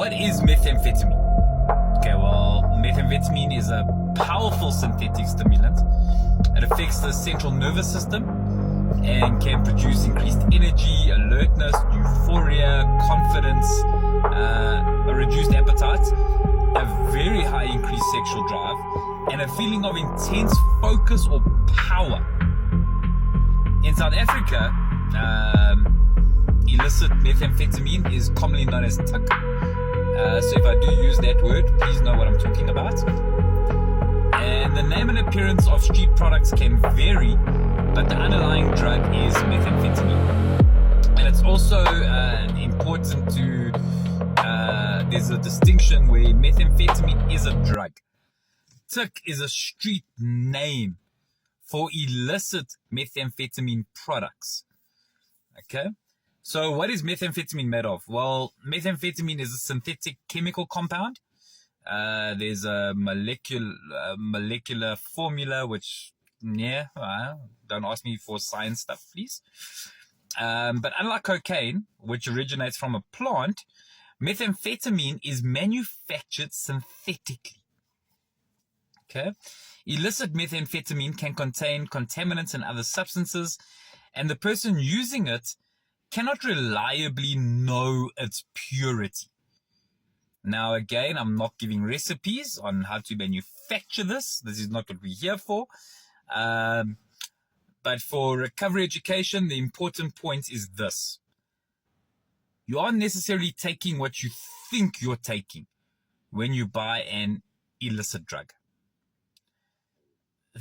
What is methamphetamine? Okay, well, methamphetamine is a powerful synthetic stimulant. It affects the central nervous system and can produce increased energy, alertness, euphoria, confidence, a reduced appetite, a very high increased sexual drive, and a feeling of intense focus or power. In South Africa, illicit methamphetamine is commonly known as Tik. So if I do use that word, please know what I'm talking about. And the name and appearance of street products can vary, but the underlying drug is methamphetamine. And it's also important to, there's a distinction where methamphetamine is a drug. Tik is a street name for illicit methamphetamine products. Okay? So what is methamphetamine made of? Well, methamphetamine is a synthetic chemical compound. There's a molecular formula, which, don't ask me for science stuff, please. But unlike cocaine, which originates from a plant, methamphetamine is manufactured synthetically. Okay? Illicit methamphetamine can contain contaminants and other substances, and the person using it cannot reliably know its purity. Now, again, I'm not giving recipes on how to manufacture this. This is not what we're here for. But for recovery education, the important point is this. You aren't necessarily taking what you think you're taking when you buy an illicit drug.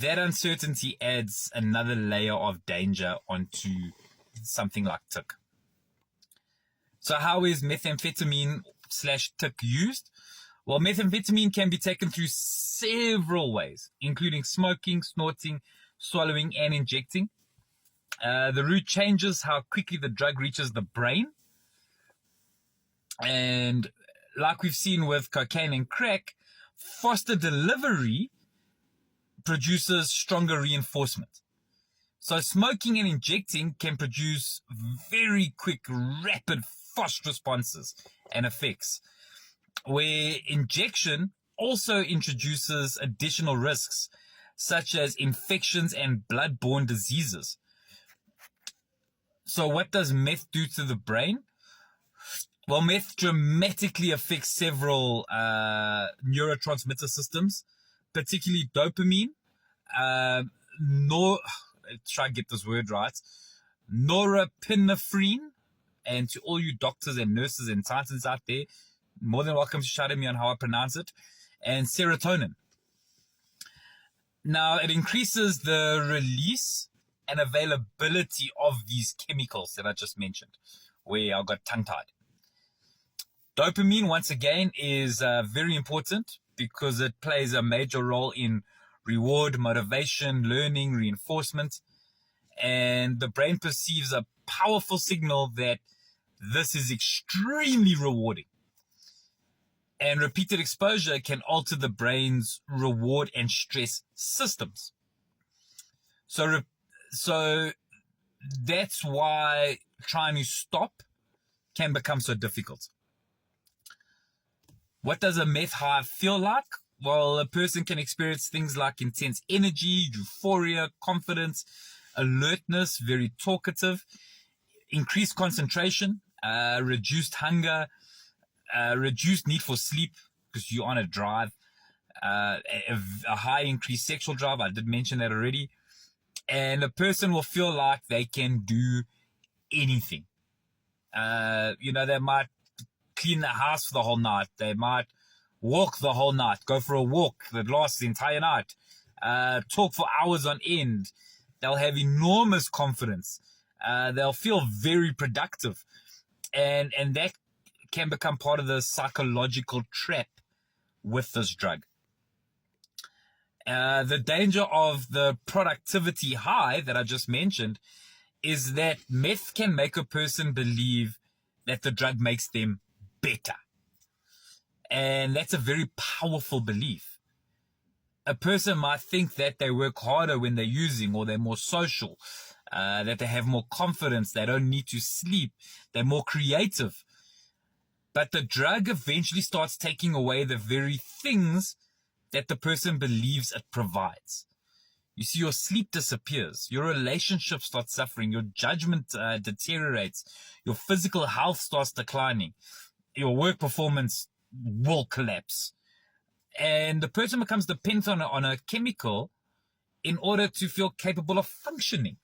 That uncertainty adds another layer of danger onto something like Tik. So how is methamphetamine/Tik used? Well, methamphetamine can be taken through several ways, including smoking, snorting, swallowing, and injecting. The route changes how quickly the drug reaches the brain. And like we've seen with cocaine and crack, faster delivery produces stronger reinforcement. So smoking and injecting can produce very quick, rapid, fast responses and effects, where injection also introduces additional risks, such as infections and blood-borne diseases. So what does meth do to the brain? Well, meth dramatically affects several neurotransmitter systems, particularly dopamine, try and get this word right, norepinephrine, and to all you doctors and nurses and scientists out there, more than welcome to shout at me on how I pronounce it, and serotonin. Now, it increases the release and availability of these chemicals that I just mentioned, where I got tongue-tied. Dopamine, once again, is very important because it plays a major role in reward, motivation, learning, reinforcement, and the brain perceives a powerful signal that this is extremely rewarding. And repeated exposure can alter the brain's reward and stress systems. So that's why trying to stop can become so difficult. What does a meth high feel like? Well, a person can experience things like intense energy, euphoria, confidence, alertness, very talkative, increased concentration, reduced hunger, reduced need for sleep because you're on a drive, a high increased sexual drive. I did mention that already. And a person will feel like they can do anything. They might clean the house for the whole night. They might walk the whole night, go for a walk that lasts the entire night, talk for hours on end. They'll have enormous confidence. They'll feel very productive. And that can become part of the psychological trap with this drug. The danger of the productivity high that I just mentioned is that meth can make a person believe that the drug makes them better. And that's a very powerful belief. A person might think that they work harder when they're using, or they're more social, that they have more confidence, they don't need to sleep, they're more creative. But the drug eventually starts taking away the very things that the person believes it provides. You see, your sleep disappears, your relationship starts suffering, your judgment deteriorates, your physical health starts declining, your work performance will collapse. And the person becomes dependent on a chemical in order to feel capable of functioning.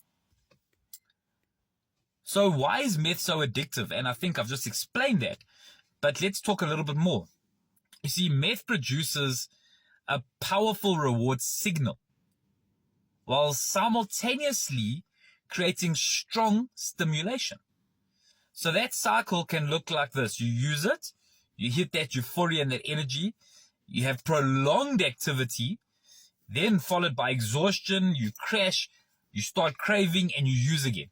So why is meth so addictive? And I think I've just explained that. But let's talk a little bit more. You see, meth produces a powerful reward signal while simultaneously creating strong stimulation. So that cycle can look like this. You use it, you hit that euphoria and that energy, you have prolonged activity, then followed by exhaustion, you crash, you start craving, and you use again.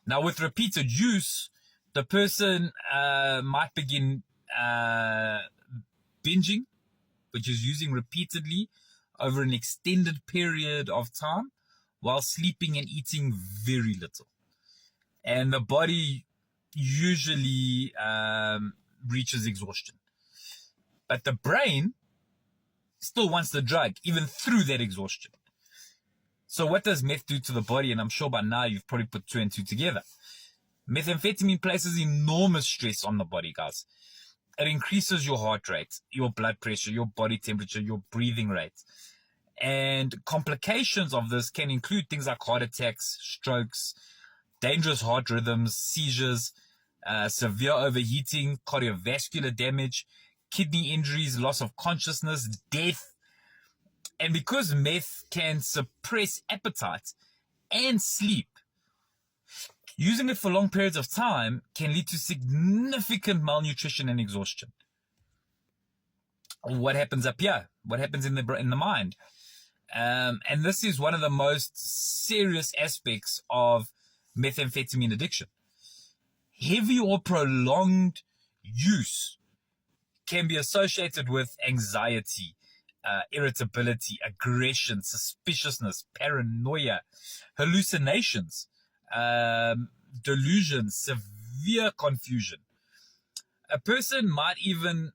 Now, with repeated use, the person might begin binging, which is using repeatedly over an extended period of time while sleeping and eating very little. And the body usually reaches exhaustion. But the brain still wants the drug, even through that exhaustion. So what does meth do to the body? And I'm sure by now you've probably put two and two together. Methamphetamine places enormous stress on the body, guys. It increases your heart rate, your blood pressure, your body temperature, your breathing rate. And complications of this can include things like heart attacks, strokes, dangerous heart rhythms, seizures, severe overheating, cardiovascular damage, kidney injuries, loss of consciousness, death. And because meth can suppress appetite and sleep, using it for long periods of time can lead to significant malnutrition and exhaustion. What happens up here? What happens in the mind? And this is one of the most serious aspects of methamphetamine addiction. Heavy or prolonged use can be associated with anxiety, irritability, aggression, suspiciousness, paranoia, hallucinations, delusions, severe confusion. A person might even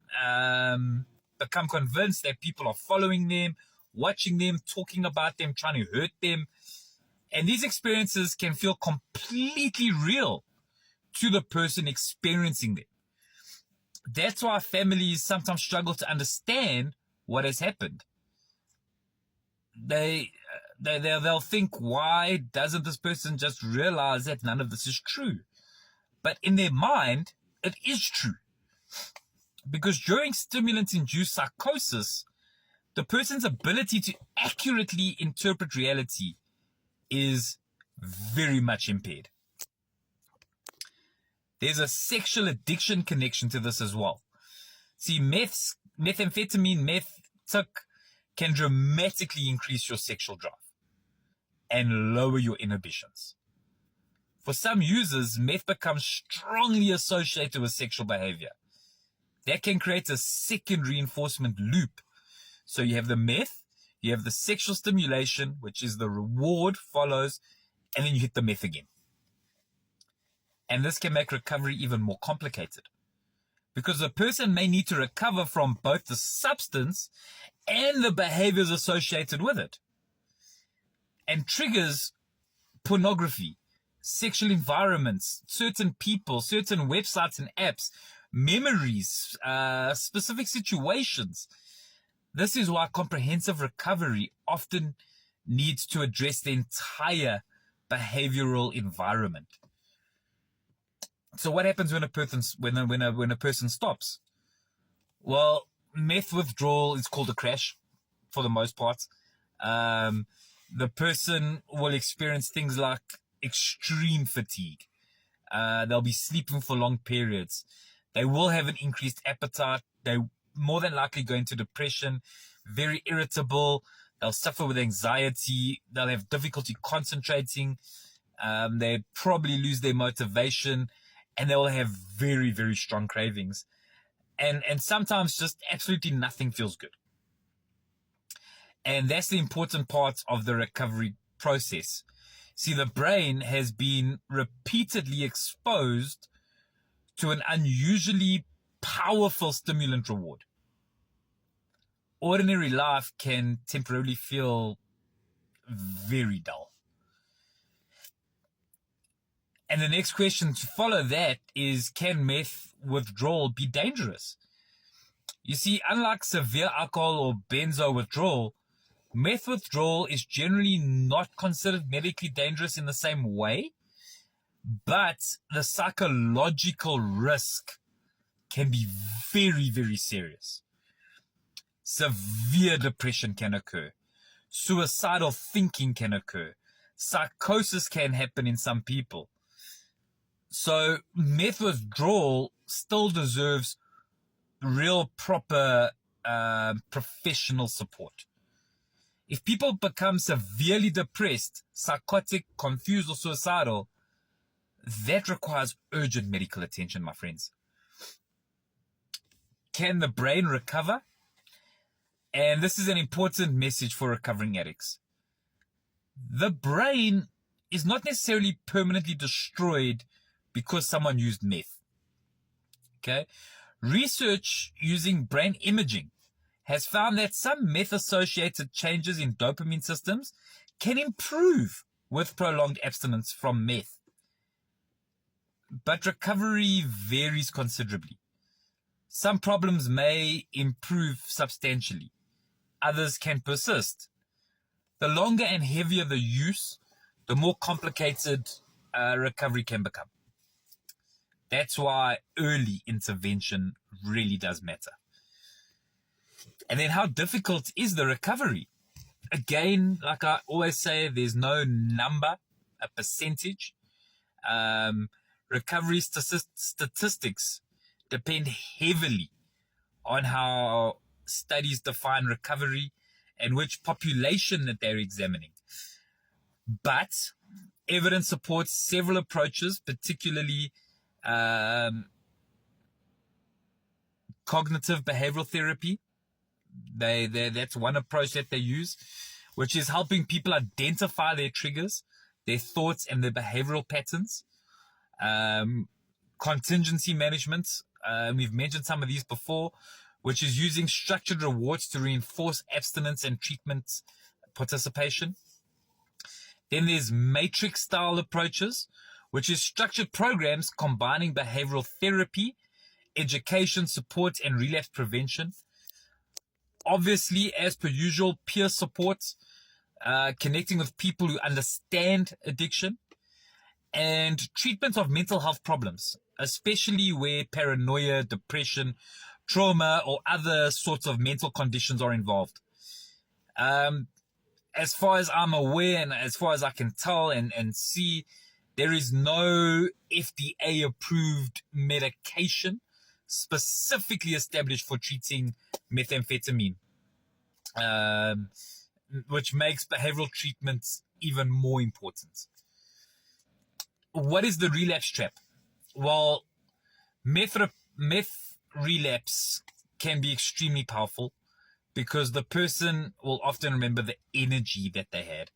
become convinced that people are following them, watching them, talking about them, trying to hurt them. And these experiences can feel completely real to the person experiencing them. That's why families sometimes struggle to understand what has happened. They'll think, why doesn't this person just realize that none of this is true? But in their mind, it is true. Because during stimulant-induced psychosis, the person's ability to accurately interpret reality is very much impaired. There's a sexual addiction connection to this as well. See, methamphetamine, meth, tik, can dramatically increase your sexual drive and lower your inhibitions. For some users, meth becomes strongly associated with sexual behavior. That can create a second reinforcement loop. So you have the meth, you have the sexual stimulation, which is the reward follows, and then you hit the meth again. And this can make recovery even more complicated, because the person may need to recover from both the substance and the behaviors associated with it. And triggers pornography, sexual environments, certain people, certain websites and apps, memories, specific situations. This is why comprehensive recovery often needs to address the entire behavioral environment. So what happens when a person stops? Well, meth withdrawal is called a crash for the most part. The person will experience things like extreme fatigue. They'll be sleeping for long periods. They will have an increased appetite. They more than likely go into depression, very irritable. They'll suffer with anxiety. They'll have difficulty concentrating. They probably lose their motivation, and they will have very, very strong cravings. And sometimes just absolutely nothing feels good. And that's the important part of the recovery process. See, the brain has been repeatedly exposed to an unusually powerful stimulant reward. Ordinary life can temporarily feel very dull. And the next question to follow that is, can meth withdrawal be dangerous? You see, unlike severe alcohol or benzo withdrawal, meth withdrawal is generally not considered medically dangerous in the same way, but the psychological risk can be very, very serious. Severe depression can occur. Suicidal thinking can occur. Psychosis can happen in some people. So meth withdrawal still deserves real proper professional support. If people become severely depressed, psychotic, confused, or suicidal, that requires urgent medical attention, my friends. Can the brain recover? And this is an important message for recovering addicts. The brain is not necessarily permanently destroyed because someone used meth. Okay? Research using brain imaging has found that some meth-associated changes in dopamine systems can improve with prolonged abstinence from meth. But recovery varies considerably. Some problems may improve substantially. Others can persist. The longer and heavier the use, the more complicated recovery can become. That's why early intervention really does matter. And then how difficult is the recovery? Again, like I always say, there's no number, a percentage. Recovery statistics depend heavily on how studies define recovery and which population that they're examining. But evidence supports several approaches, particularly cognitive behavioral therapy. That's one approach that they use, which is helping people identify their triggers, their thoughts, and their behavioral patterns. Contingency management, we've mentioned some of these before, which is using structured rewards to reinforce abstinence and treatment participation. Then there's matrix-style approaches, which is structured programs combining behavioral therapy, education, support, and relapse prevention. Obviously, as per usual, peer support, connecting with people who understand addiction, and treatment of mental health problems, especially where paranoia, depression, trauma, or other sorts of mental conditions are involved. As far as I'm aware and as far as I can tell and see, there is no FDA-approved medication specifically established for treating methamphetamine, which makes behavioral treatment even more important. What is the relapse trap? Well, meth relapse can be extremely powerful because the person will often remember the energy that they had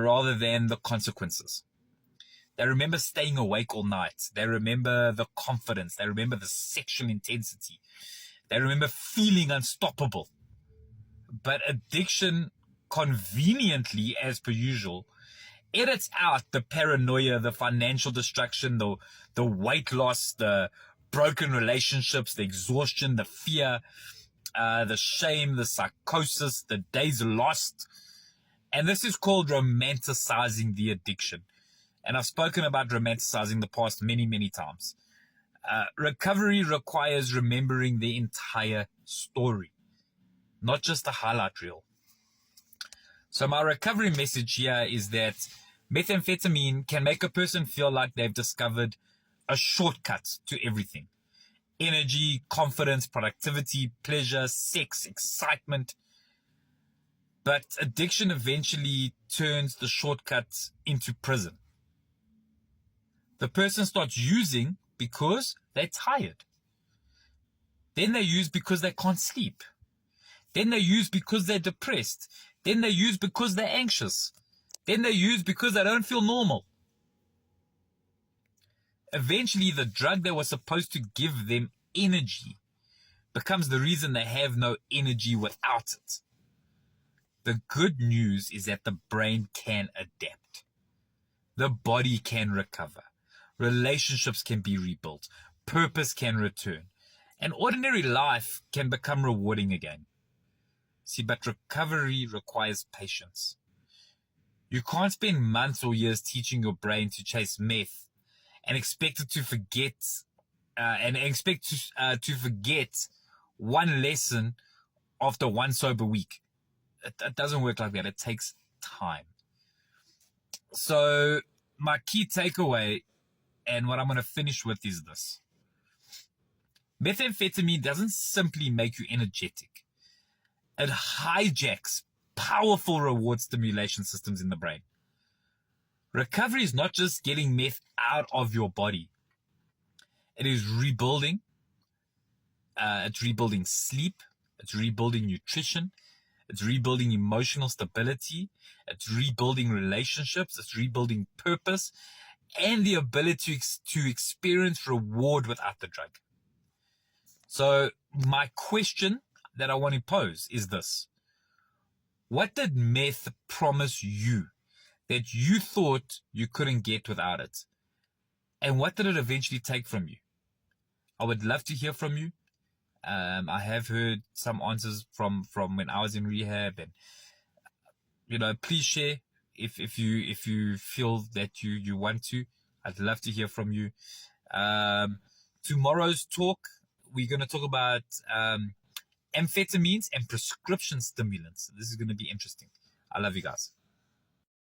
rather than the consequences. They remember staying awake all night. They remember the confidence. They remember the sexual intensity. They remember feeling unstoppable. But addiction, conveniently, as per usual, edits out the paranoia, the financial destruction, the weight loss, the broken relationships, the exhaustion, the fear, the shame, the psychosis, the days lost. And this is called romanticizing the addiction. And I've spoken about romanticizing the past many, many times. Recovery requires remembering the entire story, not just the highlight reel. So my recovery message here is that methamphetamine can make a person feel like they've discovered a shortcut to everything. Energy, confidence, productivity, pleasure, sex, excitement. But addiction eventually turns the shortcut into prison. The person starts using because they're tired. Then they use because they can't sleep. Then they use because they're depressed. Then they use because they're anxious. Then they use because they don't feel normal. eventually the drug that was supposed to give them energy becomes the reason they have no energy without it. The good news is that the brain can adapt. The body can recover. Relationships can be rebuilt. Purpose can return. And ordinary life can become rewarding again. See, but recovery requires patience. You can't spend months or years teaching your brain to chase meth and expect it to forget, to forget one lesson after one sober week. It doesn't work like that. It takes time. So my key takeaway, and what I'm going to finish with, is this. Methamphetamine doesn't simply make you energetic. It hijacks powerful reward stimulation systems in the brain. Recovery is not just getting meth out of your body. It is rebuilding. It's rebuilding sleep. It's rebuilding nutrition. It's rebuilding emotional stability. It's rebuilding relationships. It's rebuilding purpose and the ability to experience reward without the drug. So my question that I want to pose is this. What did meth promise you that you thought you couldn't get without it? And what did it eventually take from you? I would love to hear from you. I have heard some answers from when I was in rehab, and please share if you feel that you want to. I'd love to hear from you. Tomorrow's talk, we're going to talk about amphetamines and prescription stimulants. This is going to be interesting. I love you guys.